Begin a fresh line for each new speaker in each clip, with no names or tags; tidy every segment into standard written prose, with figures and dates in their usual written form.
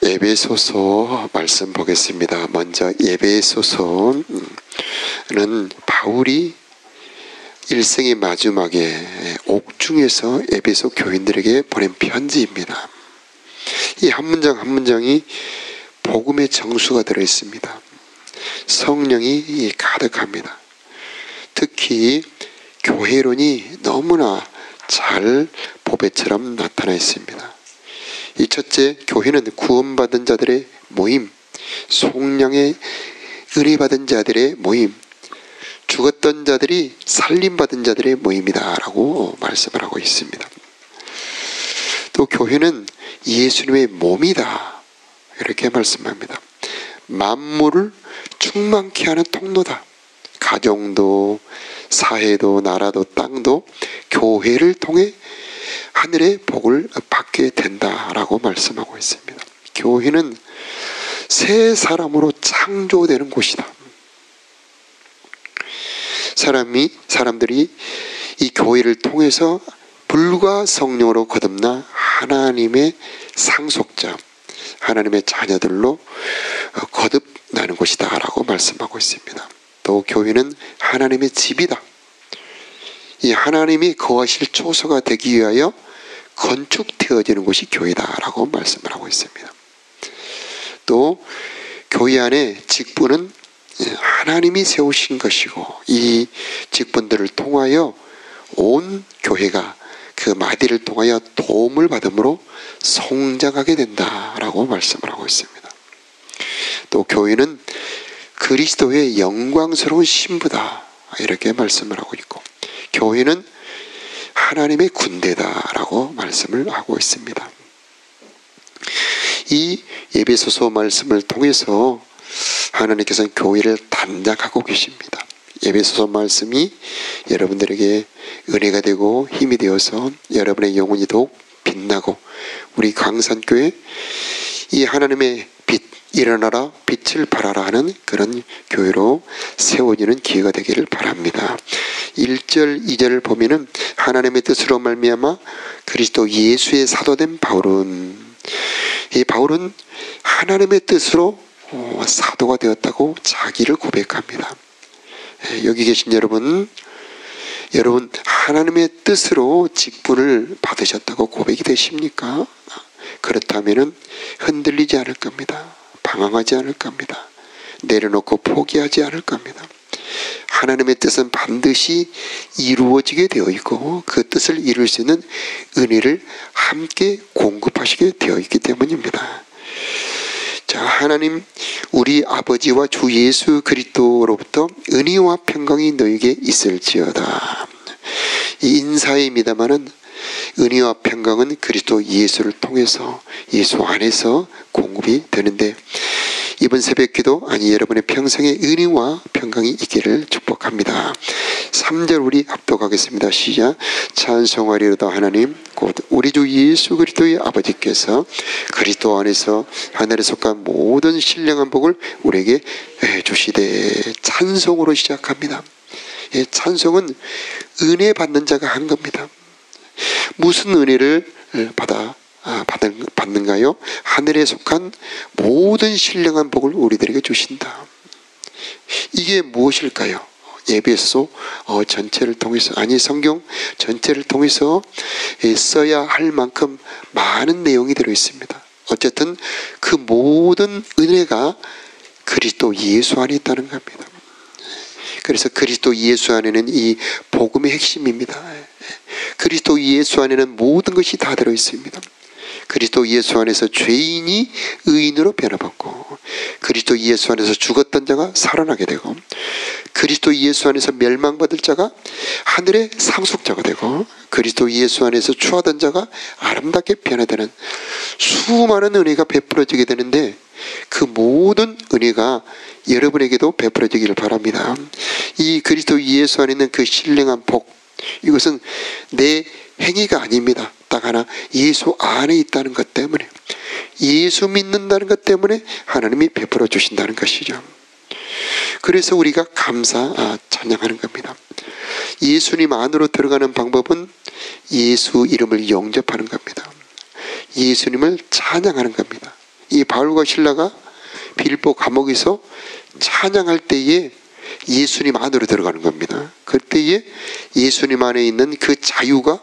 에베소서 말씀 보겠습니다. 먼저 에베소서는 바울이 일생의 마지막에 옥중에서 에베소 교인들에게 보낸 편지입니다. 이 한 문장 한 문장이 복음의 정수가 들어있습니다. 성령이 가득합니다. 특히 교회론이 너무나 잘 보배처럼 나타나 있습니다. 이 첫째, 교회는 구원받은 자들의 모임, 속량의 은혜 받은 자들의 모임, 죽었던 자들이 살림받은 자들의 모임이다 라고 말씀을 하고 있습니다. 또 교회는 예수님의 몸이다 이렇게 말씀합니다. 만물을 충만케 하는 통로다. 가정도 사회도 나라도 땅도 교회를 통해 하늘의 복을 받게 된다라고 말씀하고 있습니다. 교회는 새 사람으로 창조되는 곳이다. 사람들이 이 교회를 통해서 불과 성령으로 거듭나 하나님의 상속자, 하나님의 자녀들로 거듭나는 곳이다 라고 말씀하고 있습니다. 또 교회는 하나님의 집이다. 이 하나님이 거하실 초소가 되기 위하여 건축되어지는 곳이 교회다 라고 말씀을 하고 있습니다. 또 교회 안에 직분은 하나님이 세우신 것이고 이 직분들을 통하여 온 교회가 그 마디를 통하여 도움을 받음으로 성장하게 된다라고 말씀을 하고 있습니다. 또 교회는 그리스도의 영광스러운 신부다 이렇게 말씀을 하고 있고, 교회는 하나님의 군대다라고 말씀을 하고 있습니다. 이 에베소서 말씀을 통해서 하나님께서는 교회를 단장하고 계십니다. 에베소서 말씀이 여러분들에게 은혜가 되고 힘이 되어서 여러분의 영혼이 더욱 빛나고 우리 광산교회 이 하나님의 빛, 일어나라 빛을 발하라 하는 그런 교회로 세워지는 기회가 되기를 바랍니다. 1절 2절을 보면은 하나님의 뜻으로 말미암아 그리스도 예수의 사도된 바울은, 이 바울은 하나님의 뜻으로 사도가 되었다고 자기를 고백합니다. 여기 계신 여러분 하나님의 뜻으로 직분을 받으셨다고 고백이 되십니까? 그렇다면 흔들리지 않을 겁니다. 방황하지 않을 겁니다. 내려놓고 포기하지 않을 겁니다. 하나님의 뜻은 반드시 이루어지게 되어 있고 그 뜻을 이룰 수 있는 은혜를 함께 공급하시게 되어 있기 때문입니다. 자, 하나님 우리 아버지와 주 예수 그리스도로부터 은혜와 평강이 너에게 있을지어다. 이 인사입니다마는 은혜와 평강은 그리스도 예수를 통해서 예수 안에서 공급이 되는데, 이번 새벽기도 여러분의 평생에 은혜와 평강이 있기를 축복합니다. 3절 우리 합독하겠습니다. 시작. 찬송하리로다 하나님 곧 우리 주 예수 그리스도의 아버지께서 그리스도 안에서 하늘에 속한 모든 신령한 복을 우리에게 주시되. 찬송으로 시작합니다. 찬송은 은혜 받는 자가 한 겁니다. 무슨 은혜를 받는가요? 하늘에 속한 모든 신령한 복을 우리들에게 주신다. 이게 무엇일까요? 에베소 전체를 통해서, 성경 전체를 통해서 써야 할 만큼 많은 내용이 들어있습니다. 어쨌든 그 모든 은혜가 그리스도 예수 안에 있다는 겁니다. 그래서 그리스도 예수 안에는 이 복음의 핵심입니다. 그리스도 예수 안에는 모든 것이 다 들어있습니다. 그리스도 예수 안에서 죄인이 의인으로 변화받고, 그리스도 예수 안에서 죽었던 자가 살아나게 되고, 그리스도 예수 안에서 멸망받을 자가 하늘의 상속자가 되고, 그리스도 예수 안에서 추하던 자가 아름답게 변화되는 수많은 은혜가 베풀어지게 되는데, 그 모든 은혜가 여러분에게도 베풀어지기를 바랍니다. 이 그리스도 예수 안에 있는 그 신령한 복, 이것은 내 행위가 아닙니다. 딱 하나, 예수 안에 있다는 것 때문에, 예수 믿는다는 것 때문에 하나님이 베풀어 주신다는 것이죠. 그래서 우리가 찬양하는 겁니다. 예수님 안으로 들어가는 방법은 예수 이름을 영접하는 겁니다. 예수님을 찬양하는 겁니다. 이 바울과 실라가 빌립보 감옥에서 찬양할 때에 예수님 안으로 들어가는 겁니다. 그때에 예수님 안에 있는 그 자유가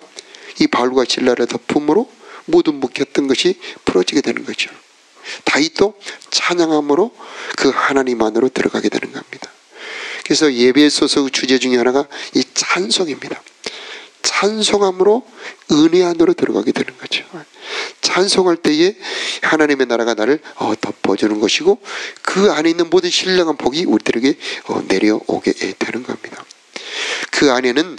이 바울과 실라를 덮음으로 모두 묶였던 것이 풀어지게 되는 거죠. 다윗도 찬양함으로 그 하나님 안으로 들어가게 되는 겁니다. 그래서 예배소서 주제 중에 하나가 이 찬송입니다. 찬송함으로 은혜 안으로 들어가게 되는 거죠. 찬송할 때에 하나님의 나라가 나를 덮어주는 것이고 그 안에 있는 모든 신령한 복이 우리들에게 내려오게 되는 겁니다. 그 안에는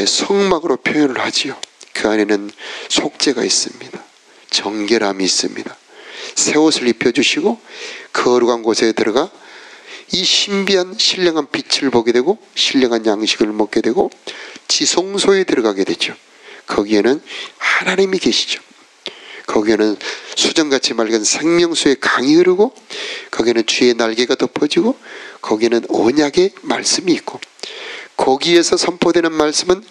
성막으로 표현을 하지요. 그 안에는 속죄가 있습니다. 정결함이 있습니다. 새 옷을 입혀주시고 거룩한 곳에 들어가 이 신비한 신령한 빛을 보게 되고 신령한 양식을 먹게 되고 지성소에 들어가게 되죠. 거기에는 하나님이 계시죠. 거기에는 수정같이 맑은 생명수의 강이 흐르고 거기에는 주의 날개가 덮어지고 거기에는 언약의 말씀이 있고 거기에서 선포되는 말씀은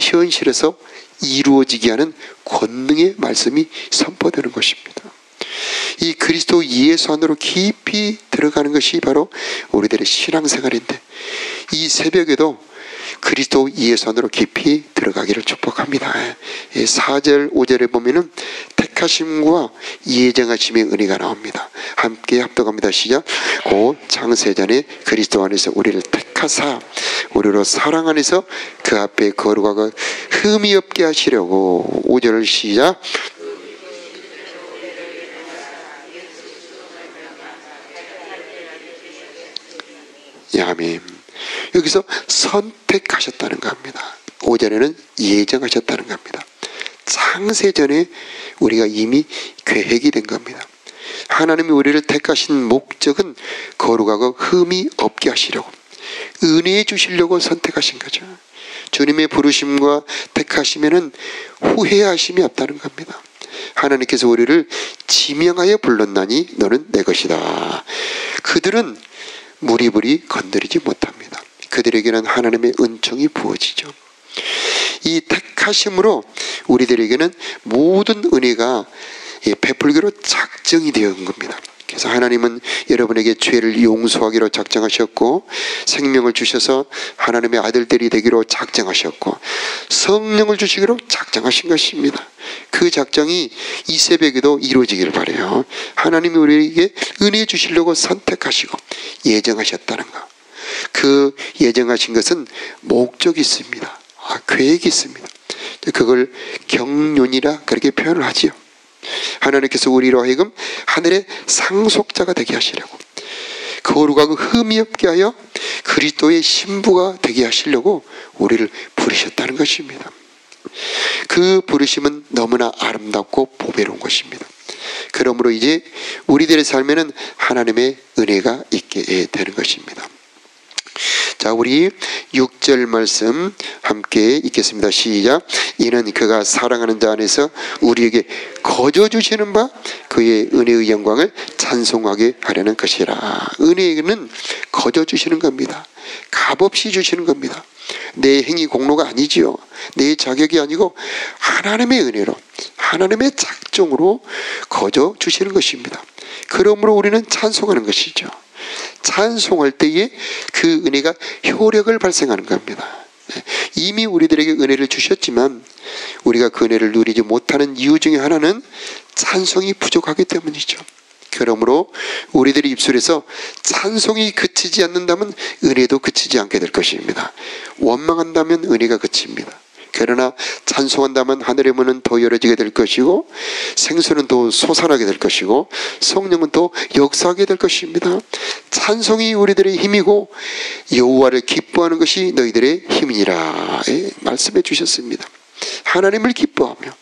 현실에서 이루어지게 하는 권능의 말씀이 선포되는 것입니다. 이 그리스도 예수 안으로 깊이 들어가는 것이 바로 우리들의 신앙생활인데 이 새벽에도 그리스도 예수 안으로 깊이 들어가기를 축복합니다. 4절 5절에 보면은 택하심과 예정하심의 은혜가 나옵니다. 함께 합독합니다. 시작. 곧 창세전에 그리스도 안에서 우리를 택하사 우리로 사랑 안에서 그 앞에 거룩하고 흠이 없게 하시려고. 5절 시작. 아멘. 여기서 선택하셨다는 겁니다. 5절에는 예정하셨다는 겁니다. 창세전에 우리가 이미 계획이 된 겁니다. 하나님이 우리를 택하신 목적은 거룩하고 흠이 없게 하시려고, 은혜해 주시려고 선택하신 거죠. 주님의 부르심과 택하시면은 후회하심이 없다는 겁니다. 하나님께서 우리를 지명하여 불렀나니 너는 내 것이다. 그들은 무리부리 건드리지 못합니다. 그들에게는 하나님의 은총이 부어지죠. 이 택하심으로 우리들에게는 모든 은혜가 베풀기로 작정이 되어 온 겁니다. 그래서 하나님은 여러분에게 죄를 용서하기로 작정하셨고 생명을 주셔서 하나님의 아들들이 되기로 작정하셨고 성령을 주시기로 작정하신 것입니다. 그 작정이 이 새벽에도 이루어지기를 바라요. 하나님이 우리에게 은혜 주시려고 선택하시고 예정하셨다는 것. 그 예정하신 것은 목적이 있습니다. 계획이 있습니다. 그걸 경륜이라 그렇게 표현을 하지요. 하나님께서 우리로 하여금 하늘의 상속자가 되게 하시려고, 거룩하고 흠이 없게 하여 그리스도의 신부가 되게 하시려고 우리를 부르셨다는 것입니다. 그 부르심은 너무나 아름답고 보배로운 것입니다. 그러므로 이제 우리들의 삶에는 하나님의 은혜가 있게 되는 것입니다. 자, 우리 6절 말씀 함께 읽겠습니다. 시작. 이는 그가 사랑하는 자 안에서 우리에게 거저 주시는 바 그의 은혜의 영광을 찬송하게 하려는 것이라. 은혜는 거저 주시는 겁니다. 값없이 주시는 겁니다. 내 행위 공로가 아니지요. 내 자격이 아니고 하나님의 은혜로, 하나님의 작정으로 거저 주시는 것입니다. 그러므로 우리는 찬송하는 것이죠. 찬송할 때에 그 은혜가 효력을 발생하는 겁니다. 이미 우리들에게 은혜를 주셨지만 우리가 그 은혜를 누리지 못하는 이유 중에 하나는 찬송이 부족하기 때문이죠. 그러므로 우리들의 입술에서 찬송이 그치지 않는다면 은혜도 그치지 않게 될 것입니다. 원망한다면 은혜가 그칩니다. 그러나 찬송한다면 하늘의 문은 더 열어지게 될 것이고 생수는 더 솟아나게 될 것이고 성령은 더 역사하게 될 것입니다. 찬송이 우리들의 힘이고 여호와를 기뻐하는 것이 너희들의 힘이니라 말씀해 주셨습니다. 하나님을 기뻐하며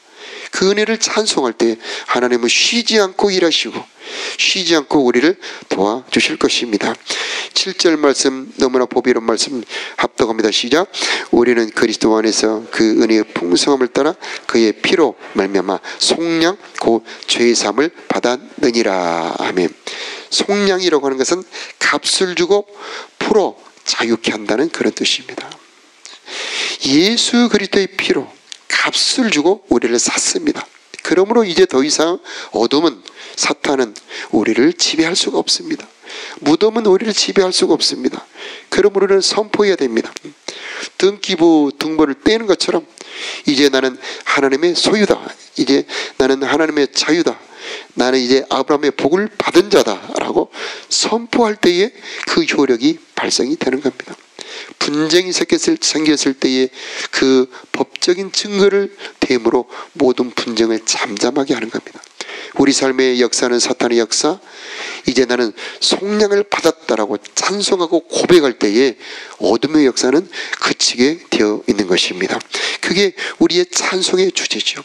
그 은혜를 찬송할 때 하나님은 쉬지 않고 일하시고 쉬지 않고 우리를 도와주실 것입니다. 7절 말씀 너무나 보배로운 말씀 합독합니다. 시작. 우리는 그리스도 안에서 그 은혜의 풍성함을 따라 그의 피로 말미암아 속량 곧 죄의 사함을 받았느니라. 아멘. 속량이라고 하는 것은 값을 주고 풀어 자유케 한다는 그런 뜻입니다. 예수 그리스도의 피로 값을 주고 우리를 샀습니다. 그러므로 이제 더 이상 어둠은, 사탄은 우리를 지배할 수가 없습니다. 무덤은 우리를 지배할 수가 없습니다. 그러므로 우리는 선포해야 됩니다. 등기부 등본을 떼는 것처럼 이제 나는 하나님의 소유다. 이제 나는 하나님의 자유다. 나는 이제 아브라함의 복을 받은 자다라고 선포할 때에 그 효력이 발생이 되는 겁니다. 분쟁이 생겼을 때에 그 법적인 증거를 댐으로 모든 분쟁을 잠잠하게 하는 겁니다. 우리 삶의 역사는 사탄의 역사, 이제 나는 속량을 받았다라고 찬송하고 고백할 때에 어둠의 역사는 그치게 되어 있는 것입니다. 그게 우리의 찬송의 주제죠.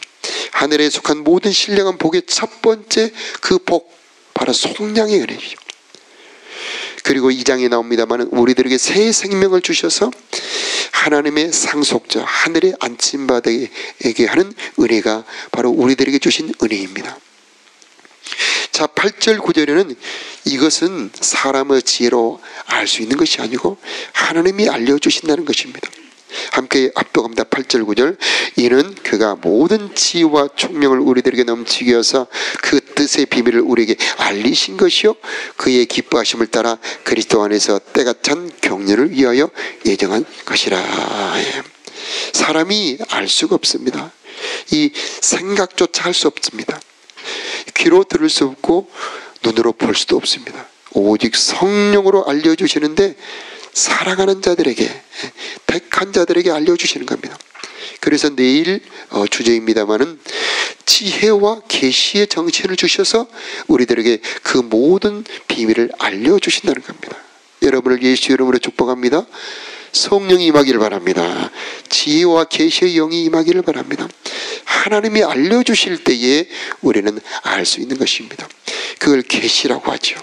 하늘에 속한 모든 신령한 복의 첫 번째 그 복, 바로 속량의 은혜죠. 그리고 2장에 나옵니다만 우리들에게 새 생명을 주셔서 하나님의 상속자, 하늘에 안침받게 하는 은혜가 바로 우리들에게 주신 은혜입니다. 자, 8절 9절에는 이것은 사람의 지혜로 알 수 있는 것이 아니고 하나님이 알려주신다는 것입니다. 함께 압도합니다. 8절 9절. 이는 그가 모든 지혜와 총명을 우리들에게 넘치게 하사 그 뜻의 비밀을 우리에게 알리신 것이요 그의 기뻐하심을 따라 그리스도 안에서 때가 찬 경륜을 위하여 예정한 것이라. 사람이 알 수가 없습니다. 이 생각조차 할 수 없습니다. 귀로 들을 수 없고 눈으로 볼 수도 없습니다. 오직 성령으로 알려주시는데 사랑하는 자들에게, 택한 자들에게 알려주시는 겁니다. 그래서 내일 주제입니다마는 지혜와 계시의 정신을 주셔서 우리들에게 그 모든 비밀을 알려주신다는 겁니다. 여러분을 예수 이름으로 축복합니다. 성령이 임하기를 바랍니다. 지혜와 계시의 영이 임하기를 바랍니다. 하나님이 알려주실 때에 우리는 알 수 있는 것입니다. 그걸 계시라고 하죠.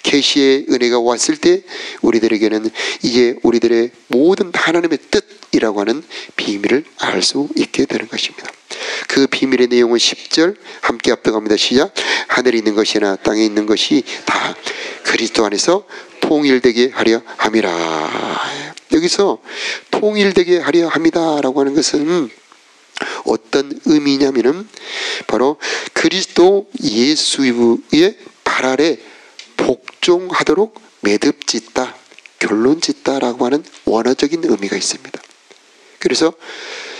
계시의 은혜가 왔을 때 우리들에게는 이제 우리들의 모든 하나님의 뜻이라고 하는 비밀을 알 수 있게 되는 것입니다. 그 비밀의 내용은 10절 함께 합독합니다. 시작. 하늘에 있는 것이나 땅에 있는 것이 다 그리스도 안에서 통일되게 하려 함이라. 여기서 통일되게 하려 함이다라고 하는 것은 어떤 의미냐면은 바로 그리스도 예수의 발 아래 복종하도록 매듭짓다, 결론짓다라고 하는 원어적인 의미가 있습니다. 그래서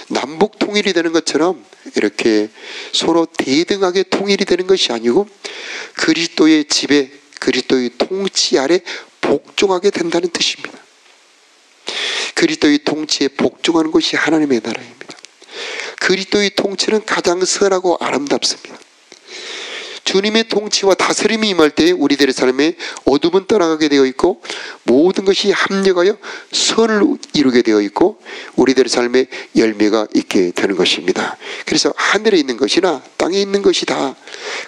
남북 통일이 되는 것처럼 이렇게 서로 대등하게 통일이 되는 것이 아니고 그리스도의 지배, 그리스도의 통치 아래 복종하게 된다는 뜻입니다. 그리스도의 통치에 복종하는 것이 하나님의 나라입니다. 그리스도의 통치는 가장 선하고 아름답습니다. 주님의 통치와 다스림이 임할 때 우리들의 삶에 어둠은 떠나가게 되어 있고 모든 것이 합력하여 선을 이루게 되어 있고 우리들의 삶에 열매가 있게 되는 것입니다. 그래서 하늘에 있는 것이나 땅에 있는 것이 다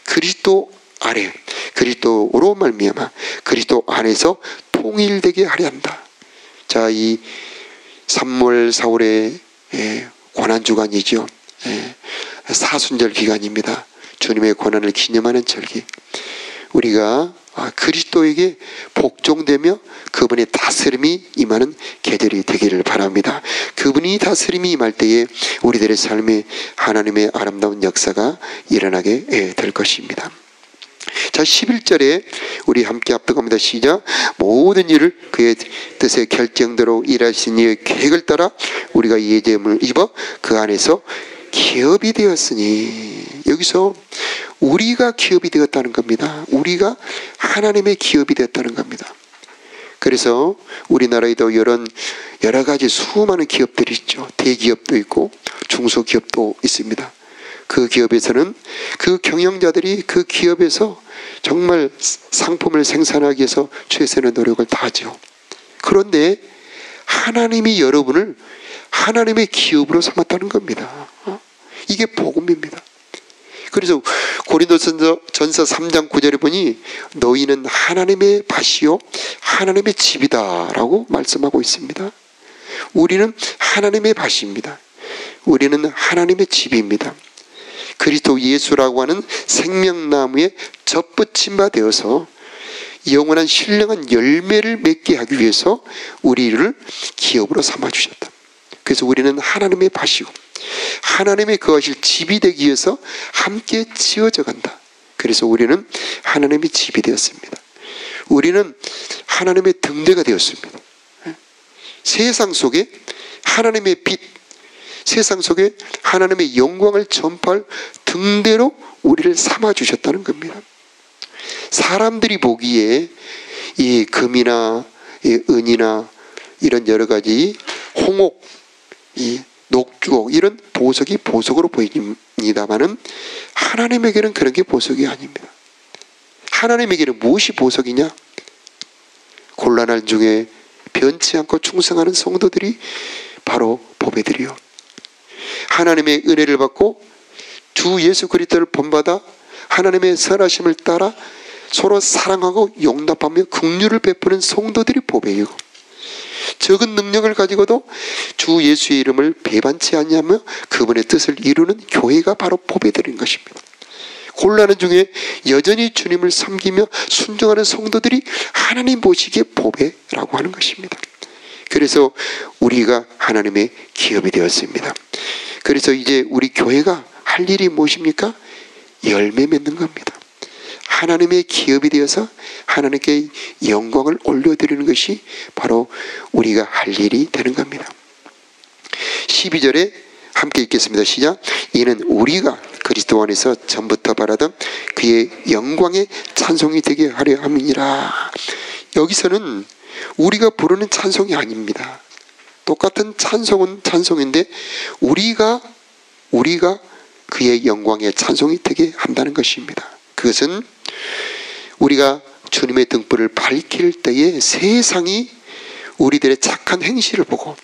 그리스도 아래, 그리스도로 말미암아 그리스도 안에서 통일되게 하려 한다. 자, 이 3월 4월의 고난주간이죠. 사순절 기간입니다. 주님의 고난을 기념하는 절기. 우리가 그리스도에게 복종되며 그분의 다스림이 임하는 계절이 되기를 바랍니다. 그분이 다스림이 임할 때에 우리들의 삶에 하나님의 아름다운 역사가 일어나게 될 것입니다. 자, 11절에 우리 함께 합독합니다. 시작. 모든 일을 그의 뜻의 결정대로 일하신 이의 계획을 따라 우리가 예정을 입어 그 안에서 기업이 되었으니, 여기서 우리가 기업이 되었다는 겁니다. 우리가 하나님의 기업이 되었다는 겁니다. 그래서 우리나라에도 여러 가지 수많은 기업들이 있죠. 대기업도 있고 중소기업도 있습니다. 그 기업에서는 그 경영자들이 그 기업에서 정말 상품을 생산하기 위해서 최선의 노력을 다하죠. 그런데 하나님이 여러분을 하나님의 기업으로 삼았다는 겁니다. 이게 복음입니다. 그래서 고린도전서 3장 9절에 보니 너희는 하나님의 밭이요 하나님의 집이다 라고 말씀하고 있습니다. 우리는 하나님의 밭입니다. 우리는 하나님의 집입니다. 그리스도 예수라고 하는 생명나무에 접붙임 바 되어서 영원한 신령한 열매를 맺게 하기 위해서 우리를 기업으로 삼아주셨다. 그래서 우리는 하나님의 밭이고 하나님의 거하실 집이 되기 위해서 함께 지어져 간다. 그래서 우리는 하나님의 집이 되었습니다. 우리는 하나님의 등대가 되었습니다. 세상 속에 하나님의 빛, 세상 속에 하나님의 영광을 전파할 등대로 우리를 삼아주셨다는 겁니다. 사람들이 보기에 이 금이나 이 은이나 이런 여러 가지 홍옥, 이 녹주옥 이런 보석이 보석으로 보입니다마는 하나님에게는 그런 게 보석이 아닙니다. 하나님에게는 무엇이 보석이냐? 곤란한 중에 변치 않고 충성하는 성도들이 바로 보배들이요. 하나님의 은혜를 받고 주 예수 그리스도를 본받아 하나님의 선하심을 따라 서로 사랑하고 용납하며 긍휼을 베푸는 성도들이 보배이고, 적은 능력을 가지고도 주 예수의 이름을 배반치 않냐며 그분의 뜻을 이루는 교회가 바로 보배들인 것입니다. 곤란한 중에 여전히 주님을 섬기며 순종하는 성도들이 하나님 보시기에 보배라고 하는 것입니다. 그래서 우리가 하나님의 기업이 되었습니다. 그래서 이제 우리 교회가 할 일이 무엇입니까? 열매 맺는 겁니다. 하나님의 기업이 되어서 하나님께 영광을 올려드리는 것이 바로 우리가 할 일이 되는 겁니다. 12절에 함께 읽겠습니다. 시작. 이는 우리가 그리스도 안에서 전부터 바라던 그의 영광의 찬송이 되게 하려 함이니라. 여기서는 우리가 부르는 찬송이 아닙니다. 똑같은 찬송은 찬송인데 우리가 그의 영광의 찬송이 되게 한다는 것입니다. 그것은 우리가 주님의 등불을 밝힐 때에 세상이 우리들의 착한 행실을 보고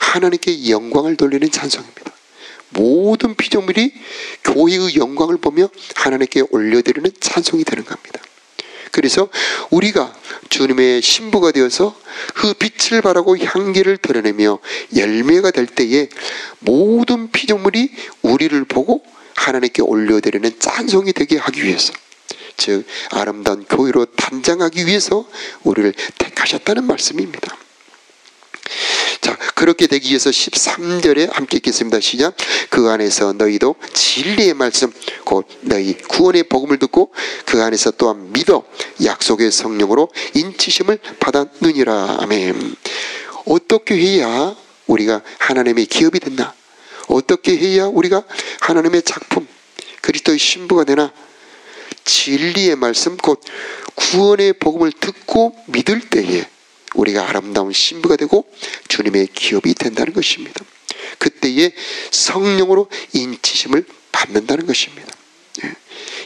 하나님께 영광을 돌리는 찬송입니다. 모든 피조물이 교회의 영광을 보며 하나님께 올려드리는 찬송이 되는 겁니다. 그래서 우리가 주님의 신부가 되어서 그 빛을 바라고 향기를 드러내며 열매가 될 때에 모든 피조물이 우리를 보고 하나님께 올려드리는 찬송이 되게 하기 위해서, 즉 아름다운 교회로 단장하기 위해서 우리를 택하셨다는 말씀입니다. 자, 그렇게 되기 위해서 13절에 함께 읽겠습니다. 시작. 그 안에서 너희도 진리의 말씀 곧 너희 구원의 복음을 듣고 그 안에서 또한 믿어 약속의 성령으로 인치심을 받았느니라. 아멘. 어떻게 해야 우리가 하나님의 기업이 됐나? 어떻게 해야 우리가 하나님의 작품 그리스도의 신부가 되나? 진리의 말씀 곧 구원의 복음을 듣고 믿을 때에 우리가 아름다운 신부가 되고 주님의 기업이 된다는 것입니다. 그때에 성령으로 인치심을 받는다는 것입니다.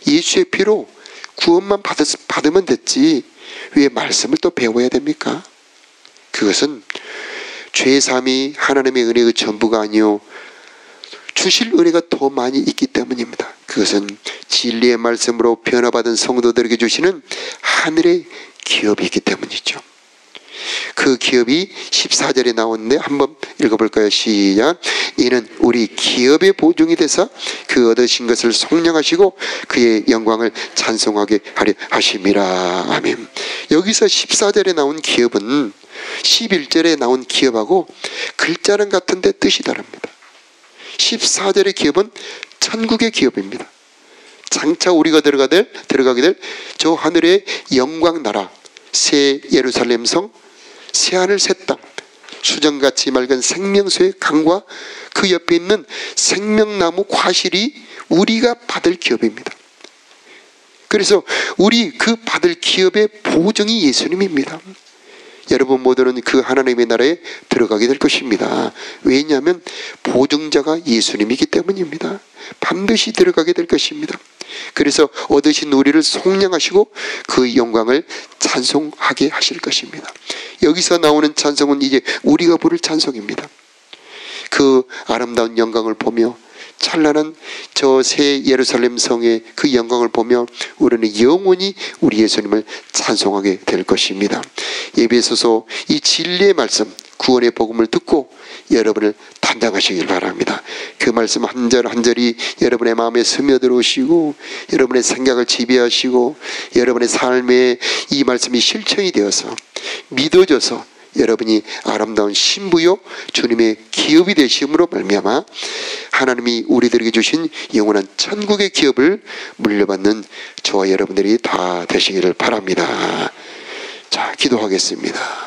예수의 피로 구원만 받으면 됐지 왜 말씀을 또 배워야 됩니까? 그것은 죄사함이 하나님의 은혜의 전부가 아니요 주실 은혜가 더 많이 있기 때문입니다. 그것은 진리의 말씀으로 변화받은 성도들에게 주시는 하늘의 기업이 있기 때문이죠. 그 기업이 14절에 나오는데 한번 읽어볼까요? 시작. 이는 우리 기업의 보증이 돼서 그 얻으신 것을 속량하시고 그의 영광을 찬송하게 하려 하심이라. 아멘. 여기서 14절에 나온 기업은 11절에 나온 기업하고 글자는 같은데 뜻이 다릅니다. 14절의 기업은 천국의 기업입니다. 장차 우리가 들어가게 될 저 하늘의 영광 나라, 새 예루살렘 성, 새하늘 새 땅, 수정같이 맑은 생명수의 강과 그 옆에 있는 생명나무 과실이 우리가 받을 기업입니다. 그래서 우리 그 받을 기업의 보증이 예수님입니다. 여러분 모두는 그 하나님의 나라에 들어가게 될 것입니다. 왜냐하면 보증자가 예수님이기 때문입니다. 반드시 들어가게 될 것입니다. 그래서 얻으신 우리를 속량하시고 그 영광을 찬송하게 하실 것입니다. 여기서 나오는 찬송은 이제 우리가 부를 찬송입니다. 그 아름다운 영광을 보며 찬란한 저 새 예루살렘 성의 그 영광을 보며 우리는 영원히 우리 예수님을 찬송하게 될 것입니다. 예배소서 이 진리의 말씀 구원의 복음을 듣고 여러분을 단장하시길 바랍니다. 그 말씀 한 절 한 절이 여러분의 마음에 스며들어오시고 여러분의 생각을 지배하시고 여러분의 삶에 이 말씀이 실천이 되어서 믿어져서 여러분이 아름다운 신부요 주님의 기업이 되심으로 말미암아 하나님이 우리들에게 주신 영원한 천국의 기업을 물려받는 저와 여러분들이 다 되시기를 바랍니다. 자, 기도하겠습니다.